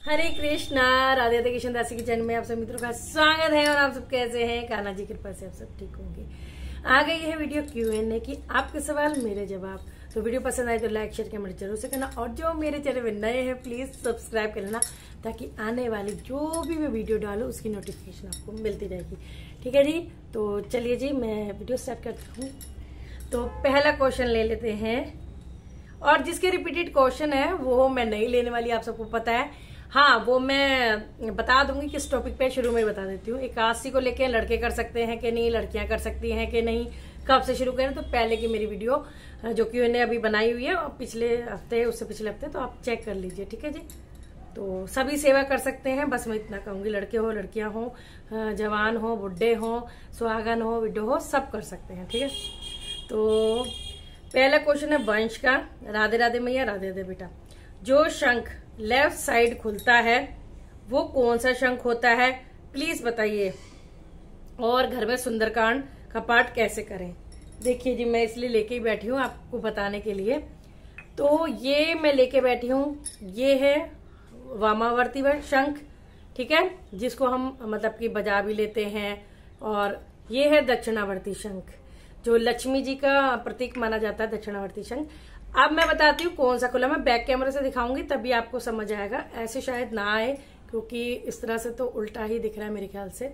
हरे कृष्णा, राधे राधे। कृष्ण दासी किचन में आप सब मित्रों का स्वागत है। और आप सब कैसे हैं? कान्हा जी की कृपा से आप सब ठीक होंगे। आ गई है वीडियो Q&A की, आपके सवाल मेरे जवाब। तो वीडियो पसंद आए तो लाइक शेयर कमेंट जरूर से करना, और जो मेरे चैनल में नए हैं प्लीज सब्सक्राइब कर लेना, ताकि आने वाली जो भी मैं वीडियो डालू उसकी नोटिफिकेशन आपको मिलती रहेगी। ठीक है जी, तो चलिए जी मैं वीडियो स्टार्ट करती हूँ। तो पहला क्वेश्चन ले लेते हैं, और जिसके रिपीटेड क्वेश्चन है वो मैं नहीं लेने वाली, आप सबको पता है। हाँ, वो मैं बता दूंगी किस टॉपिक पे, शुरू में बता देती हूँ। 81 को लेके लड़के कर सकते हैं कि नहीं, लड़कियां कर सकती हैं कि नहीं, कब से शुरू करें। तो पहले की मेरी वीडियो जो Q&A अभी बनाई हुई है, और पिछले हफ्ते, उससे पिछले हफ्ते, तो आप चेक कर लीजिए। ठीक है जी, तो सभी सेवा कर सकते हैं, बस मैं इतना कहूंगी। लड़के हो, लड़कियां हो, जवान हो, बुढ़े हो, सुहागन हो, विडो हो, सब कर सकते हैं। ठीक है, तो पहला क्वेश्चन है वंश का। राधे राधे मैया, राधे राधे बेटा। जो शंख लेफ्ट साइड खुलता है वो कौन सा शंख होता है, प्लीज बताइए। और घर में सुंदरकांड का पाठ कैसे करें? देखिए जी, मैं इसलिए लेके ही बैठी हूँ आपको बताने के लिए। तो ये मैं लेके बैठी हूँ, ये है वामावर्ती शंख। ठीक है, जिसको हम मतलब कि बजा भी लेते हैं। और ये है दक्षिणावर्ती शंख, जो लक्ष्मी जी का प्रतीक माना जाता है, दक्षिणावर्ती शंख। अब मैं बताती हूँ कौन सा खुला, मैं बैक कैमरे से दिखाऊंगी तभी आपको समझ आएगा, ऐसे शायद ना आए, क्योंकि इस तरह से तो उल्टा ही दिख रहा है मेरे ख्याल से।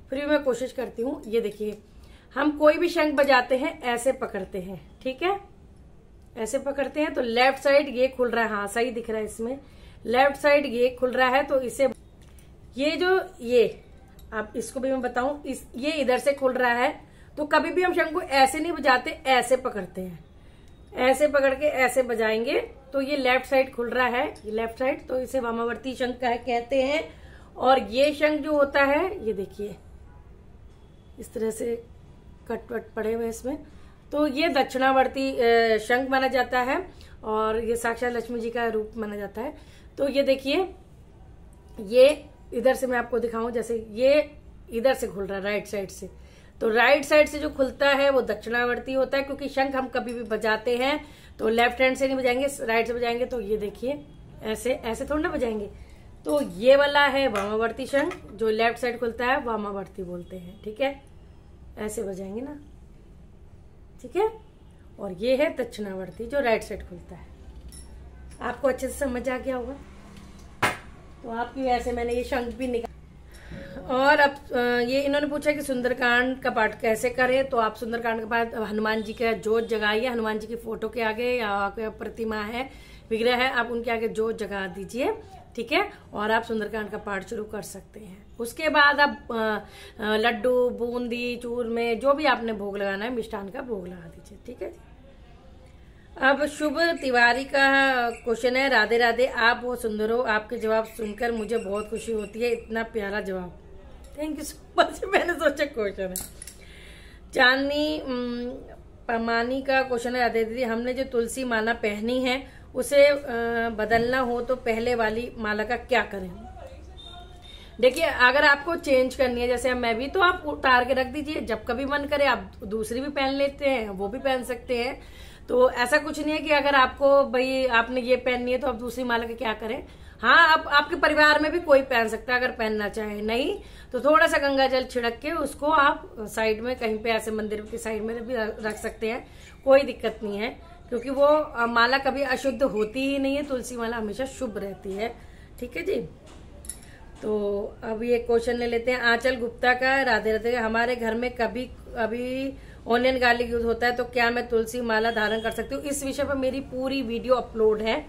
फिर भी मैं कोशिश करती हूँ। ये देखिए, हम कोई भी शंख बजाते हैं ऐसे पकड़ते हैं। ठीक है, ऐसे पकड़ते हैं तो लेफ्ट साइड ये खुल रहा है। हाँ, सही दिख रहा है इसमें, लेफ्ट साइड ये खुल रहा है। तो इसे ये अब इसको भी मैं बताऊं, ये इधर से खुल रहा है। तो कभी भी हम शंख को ऐसे नहीं बजाते, ऐसे पकड़ते हैं। ऐसे पकड़ के ऐसे बजाएंगे तो ये लेफ्ट साइड खुल रहा है, ये लेफ्ट साइड, तो इसे वामावर्ती शंख कहते हैं। और ये शंख जो होता है, ये देखिए इस तरह से कट वट पड़े हुए इसमें, तो ये दक्षिणावर्ती शंख माना जाता है। और ये साक्षात लक्ष्मी जी का रूप माना जाता है। तो ये देखिए, ये इधर से मैं आपको दिखाऊं, जैसे ये इधर से खुल रहा है राइट साइड से, तो राइट साइड से जो खुलता है वो दक्षिणावर्ती होता है। क्योंकि शंख हम कभी भी बजाते हैं तो लेफ्ट हैंड से नहीं बजाएंगे, राइट से बजाएंगे। तो ये देखिए, ऐसे ऐसे थोड़ा ना बजाएंगे। तो ये वाला है वामावर्ती शंख, जो लेफ्ट साइड खुलता है, वामावर्ती बोलते हैं। ठीक है, ऐसे बजाएंगे ना। ठीक है, और ये है दक्षिणावर्ती, जो राइट साइड खुलता है। आपको अच्छे से समझ आ गया होगा। तो आपकी वजह से मैंने ये शंख भी निकाला। और अब ये इन्होंने पूछा कि सुंदरकांड का पाठ कैसे करें। तो आप सुंदरकांड का पाठ हनुमान जी का जोत जगाइए, हनुमान जी की फोटो के आगे, या प्रतिमा है, विग्रह है, आप उनके आगे जोत जगा दीजिए। ठीक है, और आप सुंदरकांड का पाठ शुरू कर सकते हैं। उसके बाद आप लड्डू, बूंदी, चूरमे, जो भी आपने भोग लगाना है, मिष्ठान का भोग लगा दीजिए। ठीक है जी। अब शुभ तिवारी का क्वेश्चन है, राधे राधे, आप बहुत सुंदर हो, आपके जवाब सुनकर मुझे बहुत खुशी होती है, इतना प्यारा जवाब, थैंक यू सो मच। मैंने सोचा क्वेश्चन है। चांदनी पमानी का क्वेश्चन है, राधे दीदी, हमने जो तुलसी माला पहनी है उसे बदलना हो तो पहले वाली माला का क्या करें? देखिए, अगर आपको चेंज करनी है, जैसे मैं भी, तो आप उतार के रख दीजिए, जब कभी मन करे आप दूसरी भी पहन लेते हैं, वो भी पहन सकते हैं। तो ऐसा कुछ नहीं है कि अगर आपको भाई आपने ये पहननी है तो आप दूसरी माला के क्या करें। हाँ, अब आपके परिवार में भी कोई पहन सकता है अगर पहनना चाहे, नहीं तो थोड़ा सा गंगा जल छिड़क के उसको आप साइड में कहीं पे, ऐसे मंदिर की साइड में भी रख सकते हैं, कोई दिक्कत नहीं है। क्योंकि वो माला कभी अशुद्ध होती ही नहीं है, तुलसी माला हमेशा शुभ रहती है। ठीक है जी। तो अब ये क्वेश्चन ले लेते हैं आंचल गुप्ता का, राधे राधे, हमारे घर में कभी अभी ऑनियन गार्लिक यूज होता है तो क्या मैं तुलसी माला धारण कर सकती हूँ? इस विषय पर मेरी पूरी वीडियो अपलोड है।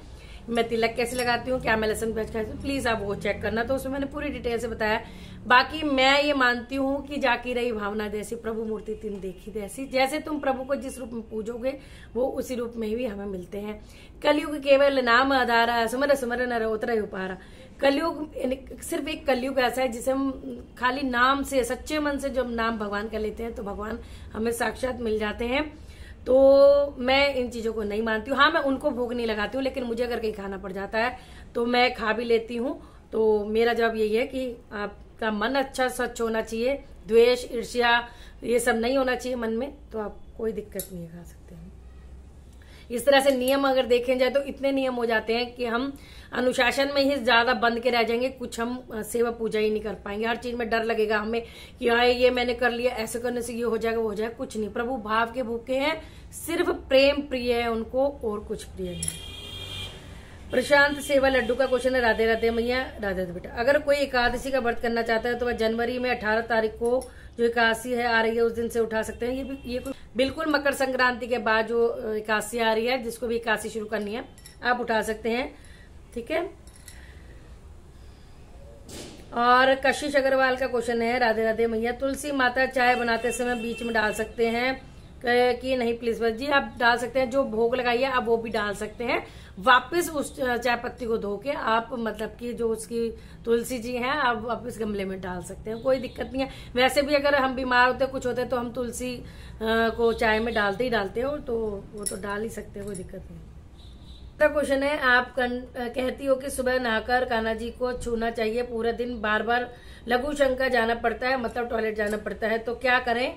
मैं तिलक कैसे लगाती हूँ, क्या मैं लहसुन प्याज खाती हूँ, प्लीज आप वो चेक करना। तो उसमें मैंने पूरी डिटेल से बताया। बाकी मैं ये मानती हूँ कि जाकी रही भावना जैसी, प्रभु मूर्ति तीन देखी तैसी। जैसे तुम प्रभु को जिस रूप में पूजोगे वो उसी रूप में ही हमें मिलते हैं। कलयुग केवल नाम आधारा, सुमर सुमर नर उतर उपारा। कलयुग सिर्फ एक कलयुग ऐसा है जिसे हम खाली नाम से, सच्चे मन से जब नाम भगवान का लेते हैं तो भगवान हमें साक्षात मिल जाते हैं। तो मैं इन चीजों को नहीं मानती हूँ। हाँ, मैं उनको भोग नहीं लगाती हूँ, लेकिन मुझे अगर कहीं खाना पड़ जाता है तो मैं खा भी लेती हूँ। तो मेरा जवाब यही है कि आपका मन अच्छा स्वच्छ होना चाहिए, द्वेष, ईर्ष्या, ये सब नहीं होना चाहिए मन में, तो आप कोई दिक्कत नहीं खा सकते हैं। इस तरह से नियम अगर देखे जाए तो इतने नियम हो जाते हैं कि हम अनुशासन में ही ज्यादा बंद के रह जाएंगे, कुछ हम सेवा पूजा ही नहीं कर पाएंगे। हर चीज में डर लगेगा हमें कि हाँ ये मैंने कर लिया, ऐसे करने से ये हो जाएगा वो हो जाएगा। कुछ नहीं, प्रभु भाव के भूखे हैं, सिर्फ प्रेम प्रिय है उनको और कुछ प्रिय नहीं। प्रशांत सेवा लड्डू का क्वेश्चन है, राधे राधे मैया, राधे राधे बेटा। अगर कोई एकादशी का व्रत करना चाहता है तो वह जनवरी में 18 तारीख को जो एकादशी है आ रही है उस दिन से उठा सकते हैं। ये बिल्कुल मकर संक्रांति के बाद जो एकादशी आ रही है, जिसको भी एकादशी शुरू करनी है आप उठा सकते हैं, ठीक है। और कशिश अग्रवाल का क्वेश्चन है, राधे राधे मैया, तुलसी माता चाय बनाते समय बीच में डाल सकते हैं कि नहीं प्लीज? बस जी आप डाल सकते हैं, जो भोग लगाइए आप वो भी डाल सकते हैं। वापस उस चाय पत्ती को धो के आप मतलब कि जो उसकी तुलसी जी है आप वापस गमले में डाल सकते हैं, कोई दिक्कत नहीं है। वैसे भी अगर हम बीमार होते कुछ होते तो हम तुलसी को चाय में डालते ही डालते हो, तो वो तो डाल ही सकते हैं, कोई दिक्कत नहीं। क्वेश्चन है, आप कहती हो कि सुबह नहाकर कान्हा जी को छूना चाहिए, पूरे दिन बार बार लघु शंका जाना पड़ता है, मतलब टॉयलेट जाना पड़ता है, तो क्या करें?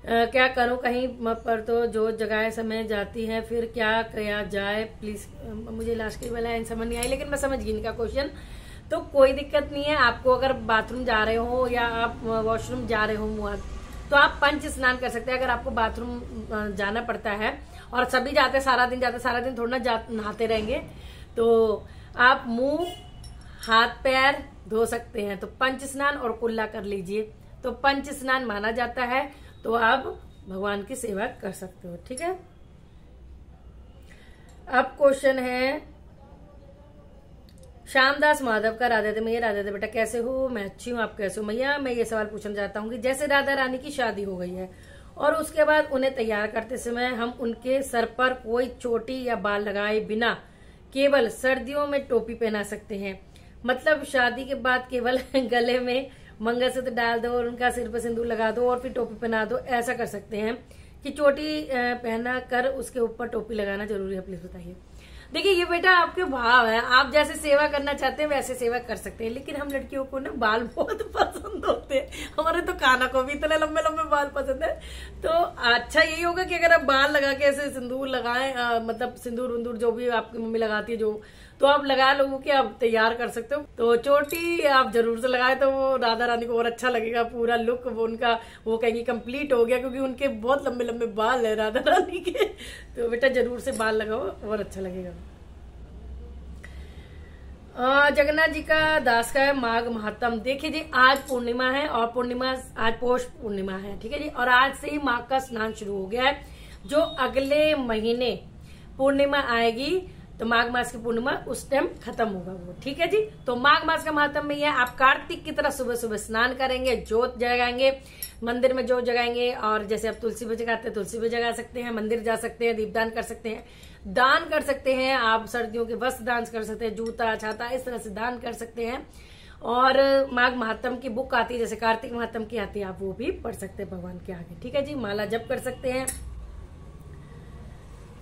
क्या करूं? कहीं पर तो जो जगह समय जाती है, फिर क्या किया जाए प्लीज? मुझे लास्ट की वाला समझ नहीं आई, लेकिन मैं समझ गई इनका क्वेश्चन। तो कोई दिक्कत नहीं है, आपको अगर बाथरूम जा रहे हो या आप वॉशरूम जा रहे हो तो आप पंच स्नान कर सकते हैं। अगर आपको बाथरूम जाना पड़ता है, और सभी जाते सारा दिन थोड़ा ना नहाते रहेंगे, तो आप मुंह हाथ पैर धो सकते हैं। तो पंच स्नान और कुल्ला कर लीजिए, तो पंच स्नान माना जाता है, तो आप भगवान की सेवा कर सकते हो, ठीक है। अब क्वेश्चन है श्यामदास माधव का, राधे राधे मैया, राधे राधे बेटा, कैसे हो? मैं अच्छी हूँ, आप कैसे हो मैया? मैं ये सवाल पूछना चाहता हूँ कि जैसे राधा रानी की शादी हो गई है और उसके बाद उन्हें तैयार करते समय हम उनके सर पर कोई चोटी या बाल लगाए बिना केवल सर्दियों में टोपी पहना सकते हैं, मतलब शादी के बाद केवल गले में मंगलसूत्र डाल दो और उनका सिर पर सिंदूर लगा दो और फिर टोपी पहना दो, ऐसा कर सकते हैं कि चोटी पहना कर उसके ऊपर टोपी लगाना जरूरी है? प्लीज बताइए। देखिए ये बेटा आपके भाव है, आप जैसे सेवा करना चाहते हैं वैसे सेवा कर सकते हैं, लेकिन हम लड़कियों को ना बाल बहुत पसंद होते हैं, हमारे तो कान्हा को भी इतने लंबे लंबे बाल पसंद है। तो अच्छा यही होगा कि अगर आप बाल लगा के ऐसे सिंदूर लगाएं, मतलब सिंदूर विंदूर जो भी आपकी मम्मी लगाती है जो, तो आप लगा लो कि आप तैयार कर सकते हो। तो चोटी आप जरूर से लगाए तो वो राधा रानी को और अच्छा लगेगा, पूरा लुक वो उनका वो कहेंगी कंप्लीट हो गया, क्योंकि उनके बहुत लंबे लंबे बाल है राधा रानी के। तो बेटा जरूर से बाल लगाओ और अच्छा लगेगा। जगन्नाथ जी का दास का है माघ महात्म। देखिए जी आज पूर्णिमा है और पूर्णिमा आज पौष पूर्णिमा है, ठीक है जी, और आज से ही माघ का स्नान शुरू हो गया है। जो अगले महीने पूर्णिमा आएगी तो माघ मास की पूर्णिमा उस टाइम खत्म होगा वो, ठीक है जी। तो माघ मास का महात्म में यह आप कार्तिक की तरह सुबह सुबह स्नान करेंगे, जोत जगाएंगे, मंदिर में जोत जगाएंगे, और जैसे आप तुलसी पे जगाते हैं तुलसी पे जगा सकते हैं, मंदिर जा सकते हैं, दीपदान कर सकते हैं, दान कर सकते हैं, आप सर्दियों के वस्त्र दान कर सकते हैं, जूता छाता इस तरह से दान कर सकते हैं। और माघ महात्म की बुक आती है, जैसे कार्तिक महात्म की आती है, आप वो भी पढ़ सकते हैं भगवान के आगे, ठीक है जी। माला जप कर सकते हैं।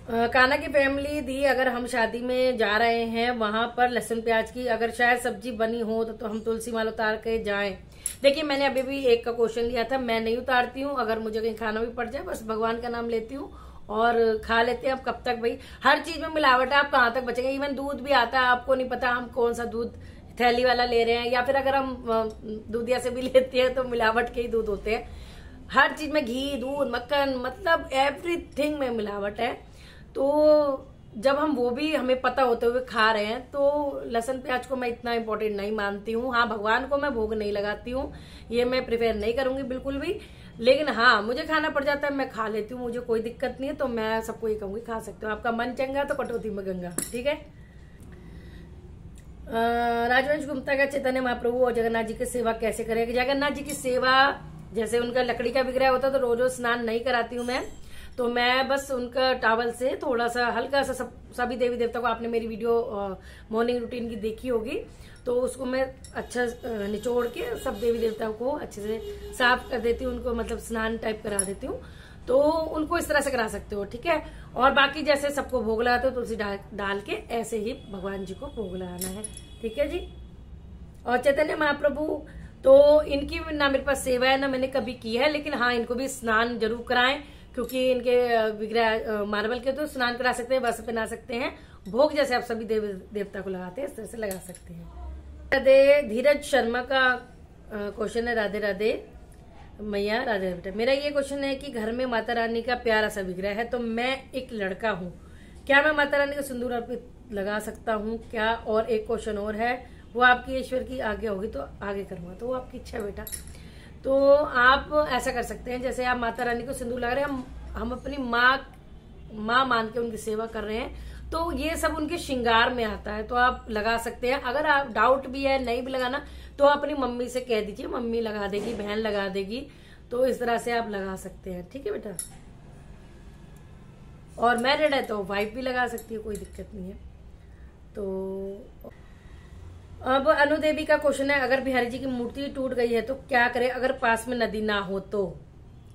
कान्हा की फैमिली दी, अगर हम शादी में जा रहे हैं वहां पर लहसुन प्याज की अगर शायद सब्जी बनी हो तो हम तुलसी माला उतार के जाएं। देखिए मैंने अभी भी एक का क्वेश्चन लिया था, मैं नहीं उतारती हूँ, अगर मुझे कहीं खाना भी पड़ जाए बस भगवान का नाम लेती हूँ और खा लेते हैं। अब कब तक भाई, हर चीज में मिलावट है, आप कहाँ तक बचेंगे। इवन दूध भी आता है, आपको नहीं पता हम कौन सा दूध थैली वाला ले रहे हैं, या फिर अगर हम दूधिया से भी लेते हैं तो मिलावट के ही दूध होते हैं। हर चीज में घी दूध मक्खन मतलब एवरीथिंग में मिलावट है। तो जब हम वो भी हमें पता होते हुए खा रहे हैं तो लहसुन प्याज को मैं इतना इम्पोर्टेंट नहीं मानती हूँ। हाँ भगवान को मैं भोग नहीं लगाती हूँ, ये मैं प्रिफेयर नहीं करूंगी बिल्कुल भी, लेकिन हाँ मुझे खाना पड़ जाता है मैं खा लेती हूँ, मुझे कोई दिक्कत नहीं है। तो मैं सबको ये कहूंगी खा सकते हो, आपका मन चंगा तो कटौती में गंगा, ठीक है। राजवंश गुप्ता का चैतन्य महाप्रभु और जगन्नाथ जी की सेवा कैसे करेंगे? जगन्नाथ जी की सेवा जैसे उनका लकड़ी का विग्रह होता है तो रोज रोज स्नान नहीं कराती हूँ मैं, तो मैं बस उनका टॉवल से थोड़ा सा हल्का सा सभी देवी देवता को, आपने मेरी वीडियो मॉर्निंग रूटीन की देखी होगी, तो उसको मैं अच्छा निचोड़ के सब देवी देवताओं को अच्छे से साफ कर देती हूँ, उनको मतलब स्नान टाइप करा देती हूँ। तो उनको इस तरह से करा सकते हो, ठीक है। और बाकी जैसे सबको भोग लगाते हो तुलसी डाल के ऐसे ही भगवान जी को भोग लगाना है, ठीक है जी। और चैतन्य महाप्रभु तो इनकी ना मेरे पास सेवा है ना मैंने कभी की है, लेकिन हाँ इनको भी स्नान जरूर कराएं, क्योंकि इनके विग्रह मार्बल के तो स्नान करा सकते हैं, वस्त्र पहना सकते हैं, भोग जैसे आप सभी देवता को लगाते हैं इस तरह से लगा सकते हैं। राधे धीरज शर्मा का क्वेश्चन है, राधे राधे मैया, राधे बेटा। मेरा ये क्वेश्चन है कि घर में माता रानी का प्यारा सा विग्रह है, तो मैं एक लड़का हूँ, क्या मैं माता रानी को सिंदूर अर्पित लगा सकता हूँ क्या? और एक क्वेश्चन और है, वो आपकी ईश्वर की आज्ञा होगी तो आगे करूंगा, तो वो आपकी इच्छा है बेटा। तो आप ऐसा कर सकते हैं, जैसे आप माता रानी को सिंदूर लगा रहे हैं, हम अपनी माँ मान के उनकी सेवा कर रहे हैं, तो ये सब उनके श्रृंगार में आता है, तो आप लगा सकते हैं। अगर आप डाउट भी है नहीं भी लगाना, तो अपनी मम्मी से कह दीजिए, मम्मी लगा देगी, बहन लगा देगी, तो इस तरह से आप लगा सकते हैं। ठीक है बेटा। और मैरिड है तो वाइफ भी लगा सकती है, कोई दिक्कत नहीं है। तो अब अनुदेवी का क्वेश्चन है, अगर बिहारी जी की मूर्ति टूट गई है तो क्या करें अगर पास में नदी ना हो? तो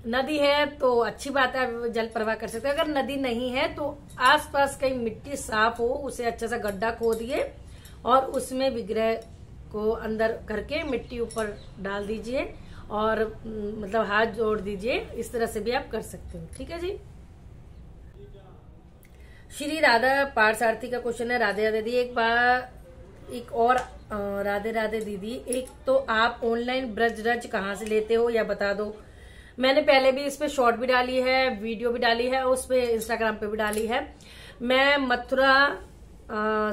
नदी है तो अच्छी बात है, जल प्रवाह कर सकते हैं। अगर नदी नहीं है तो आसपास कहीं मिट्टी साफ हो, उसे अच्छा सा गड्ढा खोदिए और उसमें विग्रह को अंदर करके मिट्टी ऊपर डाल दीजिए और मतलब हाथ जोड़ दीजिए, इस तरह से भी आप कर सकते हो। ठीक है जी। श्री राधा पारसारथी का क्वेश्चन है, राधे राधे दी। एक और राधे राधे दीदी, एक तो आप ऑनलाइन ब्रज रज कहाँ से लेते हो या बता दो। मैंने पहले भी इस पे शॉर्ट भी डाली है, वीडियो भी डाली है, उस पे इंस्टाग्राम पे भी डाली है। मैं मथुरा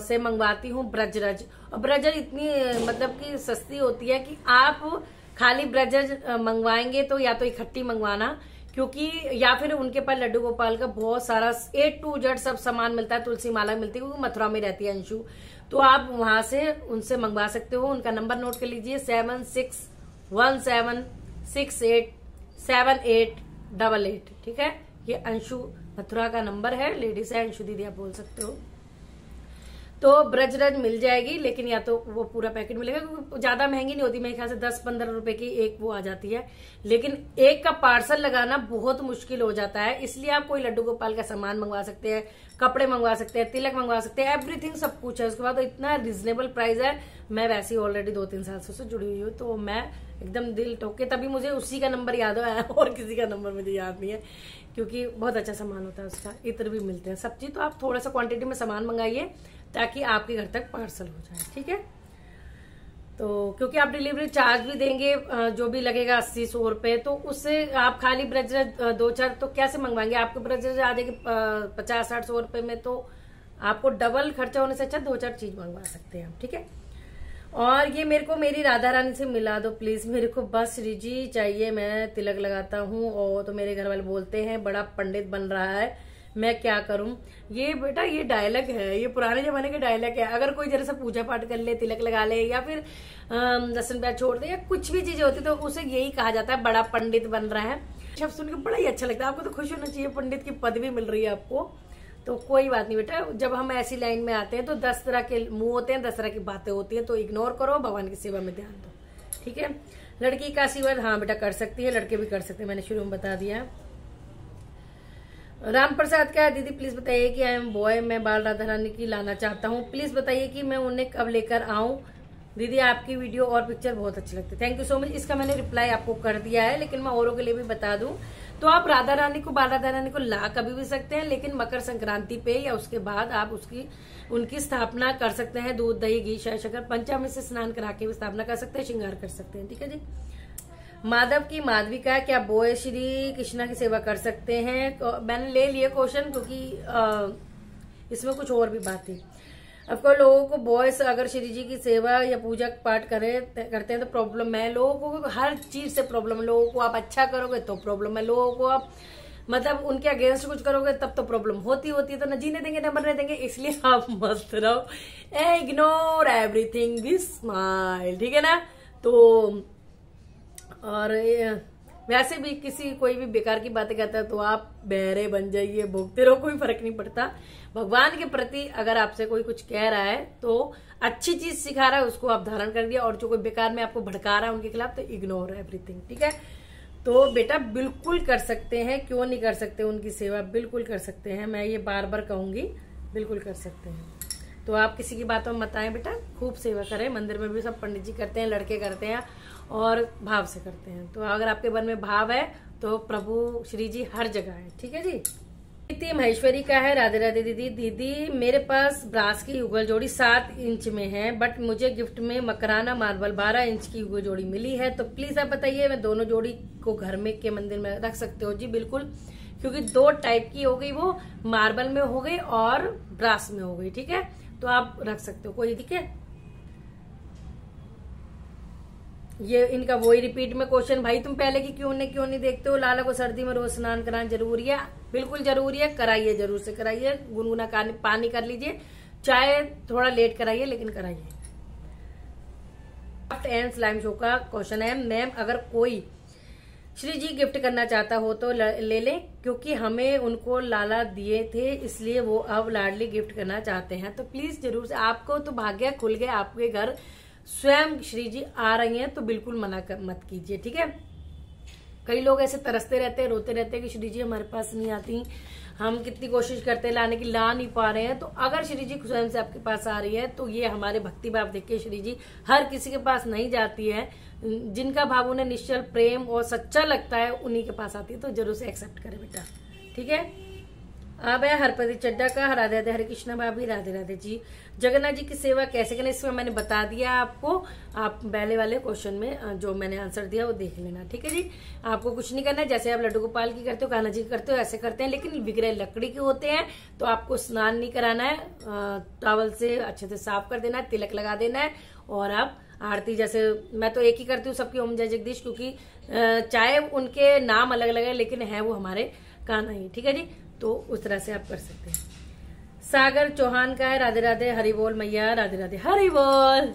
से मंगवाती हूँ ब्रजरज, और ब्रजरज इतनी मतलब कि सस्ती होती है कि आप खाली ब्रजरज मंगवाएंगे तो या तो इकट्ठी मंगवाना, क्योंकि या फिर उनके पास लड्डू गोपाल का बहुत सारा A to Z सब सामान मिलता है, तुलसी माला मिलती है, क्योंकि मथुरा में रहती है अंशु, तो आप वहां से उनसे मंगवा सकते हो। उनका नंबर नोट कर लीजिए, 7617687888। ठीक है, ये अंशु मथुरा का नंबर है, लेडीज है, अंशु दीदी आप बोल सकते हो। तो ब्रजरज मिल जाएगी, लेकिन या तो वो पूरा पैकेट मिलेगा, क्योंकि ज्यादा महंगी नहीं होती, मेरे ख्याल से 10-15 रुपए की एक वो आ जाती है, लेकिन एक का पार्सल लगाना बहुत मुश्किल हो जाता है। इसलिए आप कोई लड्डू गोपाल का सामान मंगवा सकते हैं, कपड़े मंगवा सकते हैं, तिलक मंगवा सकते हैं, एवरीथिंग सब कुछ है। उसके बाद तो इतना रिजनेबल प्राइस है। मैं वैसे ही ऑलरेडी 2-3 साल से जुड़ी हुई हूँ, तो मैं एकदम दिल ठोके, तभी मुझे उसी का नंबर याद है और किसी का नंबर मुझे याद नहीं है, क्योंकि बहुत अच्छा सामान होता है उसका, इत्र भी मिलते हैं, सब चीज। तो आप थोड़ा सा क्वांटिटी में सामान मंगाइए ताकि आपके घर तक पार्सल हो जाए। ठीक है, तो क्योंकि आप डिलीवरी चार्ज भी देंगे, जो भी लगेगा 80-100 रुपए, तो उससे आप खाली ब्रजरज 2-4 तो कैसे मंगवाएंगे? आपको ब्रजरज आ जाएगी 50-60-100 रुपए में, तो आपको डबल खर्चा होने से अच्छा 2-4 चीज मंगवा सकते हैं। ठीक है। और ये मेरे को मेरी राधा रानी से मिला दो प्लीज, मेरे को बस श्री जी चाहिए, मैं तिलक लगाता हूँ और तो मेरे घर वाले बोलते हैं बड़ा पंडित बन रहा है, मैं क्या करूं? ये बेटा ये डायलॉग है, ये पुराने जमाने के डायलॉग है। अगर कोई जरा सा पूजा पाठ कर ले, तिलक लगा ले, या फिर लहसुन प्याज छोड़ दे, या कुछ भी चीजें होती तो उसे यही कहा जाता है बड़ा पंडित बन रहा है। शब्द सुन के बड़ा ही अच्छा लगता है। आपको तो खुश होना चाहिए, पंडित की पदवी मिल रही है आपको, तो कोई बात नहीं बेटा। जब हम ऐसी लाइन में आते हैं तो 10 तरह के मुंह होते हैं, 10 तरह की बातें होती हैं, तो इग्नोर करो, भगवान की सेवा में ध्यान दो। ठीक है। लड़की का आशीर्वाद हाँ बेटा कर सकती है, लड़के भी कर सकते हैं, मैंने शुरू में बता दिया। राम प्रसाद क्या है, दीदी प्लीज बताइए कि आई एम बॉय, मैं बाल राधा रानी की लाना चाहता हूँ, प्लीज बताइए कि मैं उन्हें कब लेकर आऊं। दीदी आपकी वीडियो और पिक्चर बहुत अच्छी लगती है, थैंक यू सो मच। इसका मैंने रिप्लाई आपको कर दिया है, लेकिन मैं औरों के लिए भी बता दूं तो आप राधा रानी को, बाल राधा रानी को ला कभी भी सकते हैं, लेकिन मकर संक्रांति पे या उसके बाद आप उनकी स्थापना कर सकते हैं। दूध दही घी शक्कर पंचामृत से स्नान करा के भी स्थापना कर सकते हैं, श्रृंगार कर सकते हैं। ठीक है जी। माधव की माधवी का क्या बॉय श्री कृष्णा की सेवा कर सकते हैं? मैंने ले लिया क्वेश्चन, क्योंकि इसमें कुछ और भी बात थी। आपको लोगों को बॉयस अगर श्री जी की सेवा या पूजा पाठ करते हैं तो प्रॉब्लम है, लोगों को हर चीज से प्रॉब्लम है। लोगों को आप अच्छा करोगे तो प्रॉब्लम है, लोगों को आप मतलब उनके अगेंस्ट कुछ करोगे तब तो प्रॉब्लम होती है, तो न जीने देंगे न मरने देंगे। इसलिए आप मस्त रहो, इग्नोर एवरीथिंग, बी स्माइल। ठीक है ना। तो और वैसे भी कोई भी बेकार की बातें कहता है तो आप बहरे बन जाइए, भोगते रहो, कोई फर्क नहीं पड़ता। भगवान के प्रति अगर आपसे कोई कुछ कह रहा है तो अच्छी चीज सिखा रहा है, उसको आप धारण कर दिया, और जो कोई बेकार में आपको भड़का रहा है उनके खिलाफ, तो इग्नोर एवरीथिंग। ठीक है। तो बेटा बिल्कुल कर सकते हैं, क्यों नहीं कर सकते, उनकी सेवा बिल्कुल कर सकते हैं, मैं ये बार बार कहूंगी, बिल्कुल कर सकते हैं। तो आप किसी की बातों में मत आए बेटा, खूब सेवा करें। मंदिर में भी सब पंडित जी करते हैं, लड़के करते हैं और भाव से करते हैं। तो अगर आपके मन में भाव है तो प्रभु श्री जी हर जगह है। ठीक है जी। प्रीति महेश्वरी का है, राधे राधे दीदी। दीदी मेरे पास ब्रास की युगल जोड़ी 7 इंच में है, बट मुझे गिफ्ट में मकराना मार्बल 12 इंच की युगल जोड़ी मिली है, तो प्लीज आप बताइए मैं दोनों जोड़ी को घर में के मंदिर में रख सकते हो? जी बिल्कुल, क्योंकि 2 टाइप की हो गई, वो मार्बल में हो गई और ब्रास में हो गई। ठीक है, तो आप रख सकते हो, कोई ठीक है। ये इनका वही रिपीट में क्वेश्चन, भाई तुम पहले की क्यों नहीं देखते हो? लाला को सर्दी में रोज स्नान कराना जरूरी है? बिल्कुल जरूरी है, कराइए, जरूर से कराइए, गुनगुना पानी कर लीजिए, चाहे थोड़ा लेट कराइए लेकिन कराइए। एंड स्लाइम शो का क्वेश्चन है, मैम अगर कोई श्री जी गिफ्ट करना चाहता हो तो ले लें, क्योंकि हमें उनको लाला दिए थे इसलिए वो अब लाडली गिफ्ट करना चाहते हैं, तो प्लीज जरूर से। आपको तो भाग्य खुल गए, आपके घर स्वयं श्री जी आ रही हैं, तो बिल्कुल मना मत कीजिए। ठीक है, कई लोग ऐसे तरसते रहते हैं, रोते रहते हैं कि श्री जी हमारे पास नहीं आती, हम कितनी कोशिश करते हैं लाने की, ला नहीं पा रहे हैं। तो अगर श्री जी स्वयं से आपके पास आ रही है तो ये हमारे भक्ति भाव देख के श्री जी हर किसी के पास नहीं जाती है, जिनका भाव उन्हें निश्चल प्रेम और सच्चा लगता है उन्हीं के पास आती है, तो जरूर से एक्सेप्ट करे बेटा। ठीक है, अब है हरप्रदीप चड्डा का, राधे राधे हरे कृष्णा भाभी, राधे राधे जी। जगन्नाथ जी की सेवा कैसे करें, इसमें मैंने बता दिया आपको, आप पहले वाले क्वेश्चन में जो मैंने आंसर दिया वो देख लेना। ठीक है जी, आपको कुछ नहीं करना है, जैसे आप लड्डू गोपाल की करते हो, कान्हा जी की करते हो, ऐसे करते हैं, लेकिन विग्रह लकड़ी के होते हैं तो आपको स्नान नहीं कराना है, टॉवल से अच्छे से साफ कर देना है, तिलक लगा देना है, और आप आरती, जैसे मैं तो एक ही करती हूँ सबकी, ओम जय जगदीश, क्योंकि चाहे उनके नाम अलग अलग है लेकिन है वो हमारे कान्हा ही। ठीक है जी, तो उस तरह से आप कर सकते हैं। सागर चौहान का है, राधे राधे हरि बोल मैया, राधे राधे हरि बोल।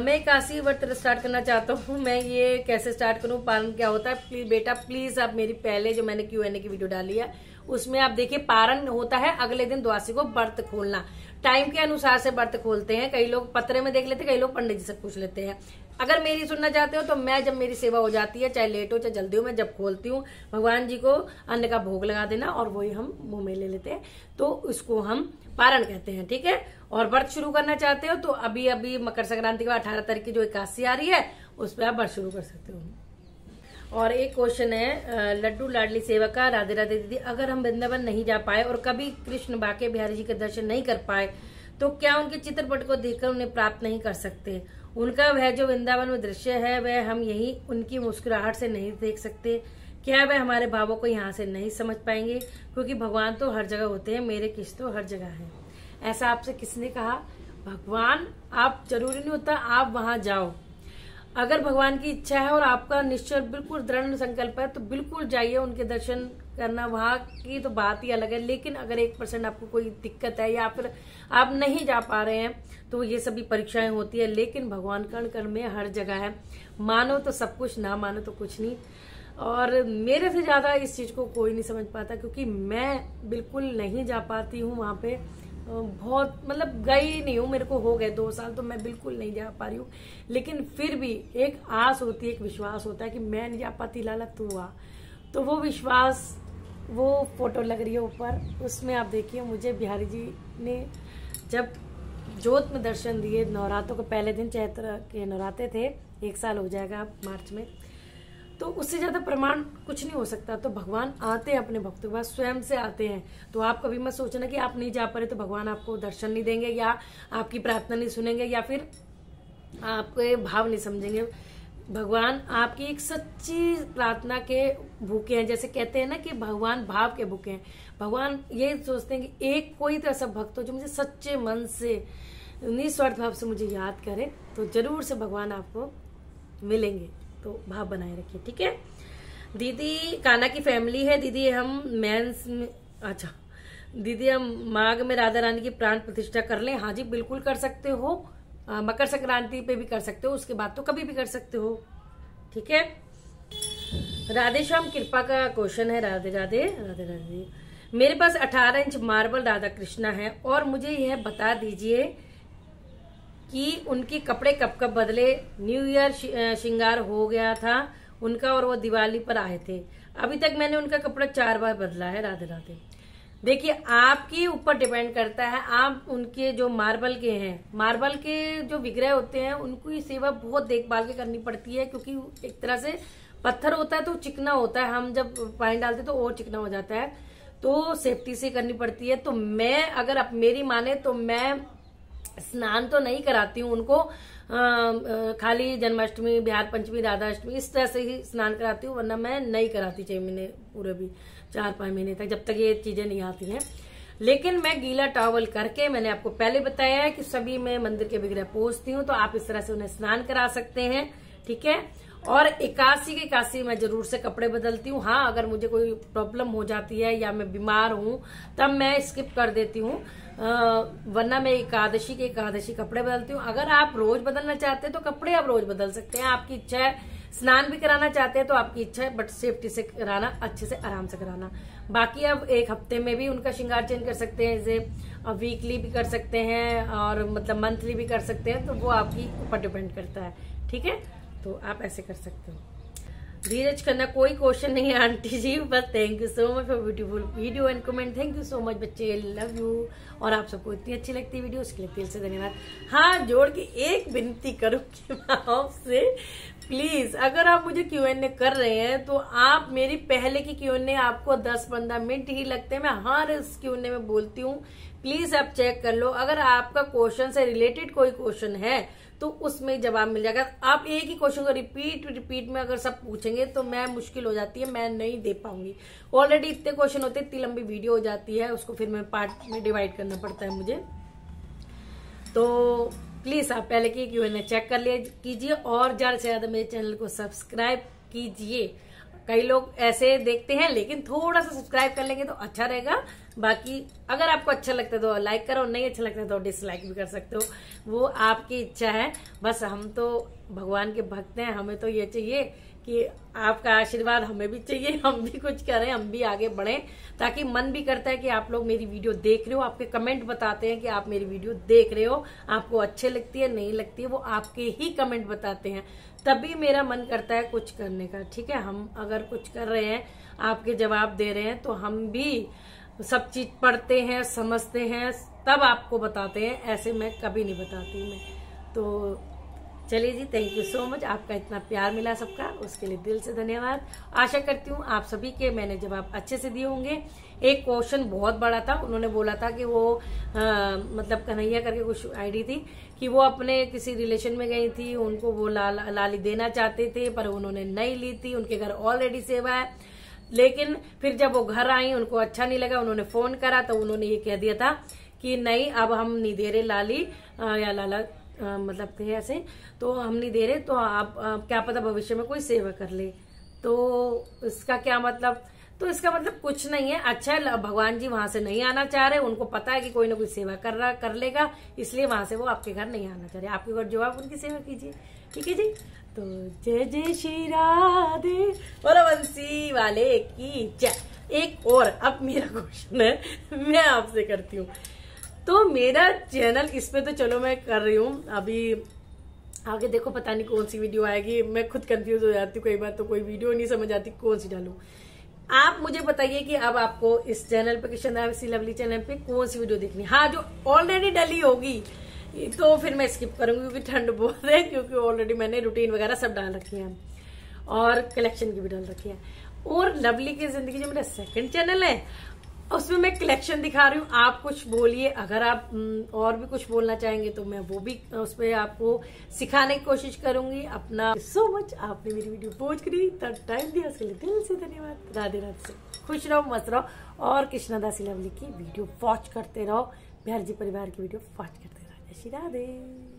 मैं काशी व्रत स्टार्ट करना चाहता हूँ, मैं ये कैसे स्टार्ट करूँ, पारण क्या होता है? प्लीज बेटा, प्लीज आप मेरी पहले जो मैंने Q&A की वीडियो डाली है उसमें आप देखिए, पारण होता है अगले दिन द्वादशी को व्रत खोलना, टाइम के अनुसार से व्रत खोलते हैं। कई लोग पत्रे में देख लेते हैं, कई लोग पंडित जी से पूछ लेते हैं। अगर मेरी सुनना चाहते हो तो मैं, जब मेरी सेवा हो जाती है, चाहे लेट हो चाहे जल्दी हो, मैं जब खोलती हूँ, भगवान जी को अन्न का भोग लगा देना और वही हम मुंह में ले लेते हैं, तो इसको हम पारण कहते हैं। ठीक है, और व्रत शुरू करना चाहते हो तो अभी अभी मकर संक्रांति के बाद 18 तारीख की जो एकादशी आ रही है उस पर आप व्रत शुरू कर सकते हो। और एक क्वेश्चन है लड्डू लाडली सेवा का, राधे राधे दीदी, अगर हम वृंदावन नहीं जा पाए और कभी कृष्ण बाके बिहारी जी के दर्शन नहीं कर पाए तो क्या उनके चित्रपट को देखकर उन्हें प्राप्त नहीं कर सकते? उनका वह जो वृंदावन में दृश्य है वह हम यही उनकी मुस्कुराहट से नहीं देख सकते? क्या वह हमारे भावों को यहाँ से नहीं समझ पाएंगे? क्योंकि भगवान तो हर जगह होते हैं, मेरे कृष्ण तो हर जगह है। ऐसा आपसे किसने कहा? भगवान, आप जरूरी नहीं होता आप वहां जाओ, अगर भगवान की इच्छा है और आपका निश्चय बिल्कुल दृढ़ संकल्प है तो बिल्कुल जाइए उनके दर्शन करना, वहां की तो बात ही अलग है। लेकिन अगर 1% आपको कोई दिक्कत है या फिर आप नहीं जा पा रहे हैं तो ये सभी परीक्षाएं होती है, लेकिन भगवान कण कण में हर जगह है, मानो तो सब कुछ, ना मानो तो कुछ नहीं। और मेरे से ज्यादा इस चीज को कोई नहीं समझ पाता, क्योंकि मैं बिल्कुल नहीं जा पाती हूँ वहां पे, बहुत मतलब गई नहीं हूँ, मेरे को हो गए 2 साल तो मैं बिल्कुल नहीं जा पा रही हूँ। लेकिन फिर भी एक आस होती है, एक विश्वास होता है कि मैं नहीं जा पाती, लाला तू आ। तो वो विश्वास, वो फोटो लग रही है ऊपर, उसमें आप देखिए मुझे बिहारी जी ने जब जोत में दर्शन दिए, नवरात्रों के पहले दिन, चैत्र के नवरात्रे थे, 1 साल हो जाएगा मार्च में, तो उससे ज्यादा प्रमाण कुछ नहीं हो सकता। तो भगवान आते हैं अपने भक्तों के पास, स्वयं से आते हैं। तो आप कभी मत सोचना कि आप नहीं जा पा रहे तो भगवान आपको दर्शन नहीं देंगे या आपकी प्रार्थना नहीं सुनेंगे या फिर आपके भाव नहीं समझेंगे। भगवान आपकी एक सच्ची प्रार्थना के भूखे हैं, जैसे कहते हैं ना कि भगवान भाव के भूखे हैं। भगवान ये सोचते हैं कि एक कोई तो ऐसा भक्त हो जो मुझे सच्चे मन से, निस्वार्थ भाव से मुझे याद करे, तो जरूर से भगवान आपको मिलेंगे। तो भाव बनाए रखिए, ठीक है। दीदी कान्हा की फैमिली है, दीदी हम मेंस में, अच्छा दीदी हम माघ में राधा रानी की प्राण प्रतिष्ठा कर लें? हाँ जी बिल्कुल कर सकते हो, मकर संक्रांति पे भी कर सकते हो, उसके बाद तो कभी भी कर सकते हो, ठीक है। राधे श्याम कृपा का क्वेश्चन है, राधे राधे राधे राधे। मेरे पास 18 इंच मार्बल राधा कृष्णा है और मुझे यह बता दीजिए कि उनके कपड़े कब कब बदले? न्यू ईयर श्रृंगार हो गया था उनका और वो दिवाली पर आए थे, अभी तक मैंने उनका कपड़ा 4 बार बदला है। राधे राधे। देखिए आपके ऊपर डिपेंड करता है, आप उनके जो मार्बल के हैं, मार्बल के जो विग्रह होते हैं उनको सेवा बहुत देखभाल के करनी पड़ती है, क्योंकि एक तरह से पत्थर होता है तो चिकना होता है, हम जब पानी डालते तो और चिकना हो जाता है, तो सेफ्टी से करनी पड़ती है। तो मैं अगर आप मेरी माने तो मैं स्नान तो नहीं कराती हूँ उनको, खाली जन्माष्टमी, बिहार पंचमी, राधा अष्टमी इस तरह से ही स्नान कराती हूँ, वरना मैं नहीं कराती 6 महीने पूरे भी, 4-5 महीने तक, जब तक ये चीजें नहीं आती हैं। लेकिन मैं गीला टॉवल करके, मैंने आपको पहले बताया है कि सभी मैं मंदिर के विग्रह पोंछती हूँ, तो आप इस तरह से उन्हें स्नान करा सकते हैं, ठीक है। और एकादशी की एकादशी मैं जरूर से कपड़े बदलती हूँ। हाँ, अगर मुझे कोई प्रॉब्लम हो जाती है या मैं बीमार हूँ तब मैं स्किप कर देती हूँ, वरना मैं एकादशी के एकादशी कपड़े बदलती हूँ। अगर आप रोज बदलना चाहते हैं तो कपड़े आप रोज बदल सकते हैं, आपकी इच्छा है। स्नान भी कराना चाहते हैं तो आपकी इच्छा है, बट सेफ्टी से कराना, अच्छे से आराम से कराना। बाकी अब एक हफ्ते में भी उनका श्रृंगार चेंज कर सकते हैं, जैसे वीकली भी कर सकते हैं और मतलब मंथली भी कर सकते हैं, तो वो आपकी ऊपर डिपेंड करता है, ठीक है। तो आप ऐसे कर सकते हो। धीरज करना, कोई क्वेश्चन नहीं है आंटी जी, बस thank you so much for beautiful video and comment. Thank you so much बच्चे, लव यू। और आप सबको इतनी अच्छी लगती है वीडियो, उसके लिए दिल से धन्यवाद। हाँ, जोड़ के एक विनती करूंगी मैं आपसे, प्लीज अगर आप मुझे Q&A कर रहे हैं तो आप मेरी पहले की Q&A आपको 10-15 मिनट ही लगते हैं, मैं हर इस Q&A में बोलती हूँ, प्लीज आप चेक कर लो। अगर आपका क्वेश्चन से रिलेटेड कोई क्वेश्चन है तो उसमें जवाब मिल जाएगा। आप एक ही क्वेश्चन को रिपीट में अगर सब पूछेंगे तो मैं मुश्किल हो जाती है, मैं नहीं दे पाऊंगी। ऑलरेडी इतने क्वेश्चन होते हैं, इतनी लंबी वीडियो हो जाती है, उसको फिर मैं पार्ट में डिवाइड करना पड़ता है मुझे। तो प्लीज आप पहले की Q&A चेक कर कीजिए और ज्यादा से ज्यादा मेरे चैनल को सब्सक्राइब कीजिए। कई लोग ऐसे देखते हैं, लेकिन थोड़ा सा सब्सक्राइब कर लेंगे तो अच्छा रहेगा। बाकी अगर आपको अच्छा लगता है तो लाइक करो, नहीं अच्छा लगता है तो डिसलाइक भी कर सकते हो, वो आपकी इच्छा है। बस हम तो भगवान के भक्त हैं, हमें तो ये चाहिए कि आपका आशीर्वाद हमें भी चाहिए, हम भी कुछ करें, हम भी आगे बढ़ें, ताकि मन भी करता है कि आप लोग मेरी वीडियो देख रहे हो, आपके कमेंट बताते हैं कि आप मेरी वीडियो देख रहे हो, आपको अच्छे लगती है नहीं लगती है, वो आपके ही कमेंट बताते हैं, तभी मेरा मन करता है कुछ करने का, ठीक है। हम अगर कुछ कर रहे हैं, आपके जवाब दे रहे हैं, तो हम भी सब चीज पढ़ते हैं, समझते हैं, तब आपको बताते हैं, ऐसे मैं कभी नहीं बताती मैं। तो चलिए जी, थैंक यू सो मच, आपका इतना प्यार मिला सबका, उसके लिए दिल से धन्यवाद। आशा करती हूँ आप सभी के मैंने जवाब अच्छे से दिए होंगे। एक क्वेश्चन बहुत बड़ा था, उन्होंने बोला था कि वो मतलब कन्हैया करके कुछ आईडी थी, कि वो अपने किसी रिलेशन में गई थी, उनको वो लाली देना चाहते थे पर उन्होंने नहीं ली थी, उनके घर ऑलरेडी सेवा है। लेकिन फिर जब वो घर आई उनको अच्छा नहीं लगा, उन्होंने फोन करा तो उन्होंने ये कह दिया था कि नहीं, अब हम नहीं दे रहे लाली या लाला, मतलब थे ऐसे, तो हम नहीं दे रहे, तो आप क्या पता भविष्य में कोई सेवा कर ले। तो इसका क्या मतलब? तो इसका मतलब कुछ नहीं है। अच्छा है, भगवान जी वहां से नहीं आना चाह रहे, उनको पता है कि कोई ना कोई सेवा कर लेगा, इसलिए वहां से वो आपके घर नहीं आना चाह रहे। आपके घर जो आप उनकी सेवा कीजिए, ठीक है जी। तो जय जय श्री राधे और बंसी वाले की जय। एक और अब मेरा क्वेश्चन है, मैं आपसे करती हूँ। तो मेरा चैनल इस पे तो चलो मैं कर रही हूँ, अभी आगे देखो पता नहीं कौन सी वीडियो आएगी, मैं खुद कंफ्यूज हो जाती हूँ कई बार, तो कोई वीडियो नहीं समझ आती कौन सी डालूं। आप मुझे बताइए कि अब आपको इस चैनल पे, कृष्णा दासी लवली चैनल पे कौन सी वीडियो देखनी है। हाँ, जो ऑलरेडी डली होगी तो फिर मैं स्किप करूंगी, क्योंकि ठंड बहुत है, क्योंकि ऑलरेडी मैंने रूटीन वगैरह सब डाल रखी है और कलेक्शन की भी डाल रखी है। और लवली की जिंदगी जो मेरा सेकंड चैनल है, उसमें मैं कलेक्शन दिखा रही हूँ। आप कुछ बोलिए, अगर आप और भी कुछ बोलना चाहेंगे तो मैं वो भी उस पर आपको सिखाने की कोशिश करूंगी। अपना सो मच, आपने मेरी वीडियो पहुंच करी, टाइम दिया, उसके लिए दिल से धन्यवाद। राधे राधे, खुश रहो, मस्त रहो और कृष्णा दासी लवली की वीडियो वॉच करते रहो, बिहार जी परिवार की वीडियो वॉच करते रहो। जय श्री राधे।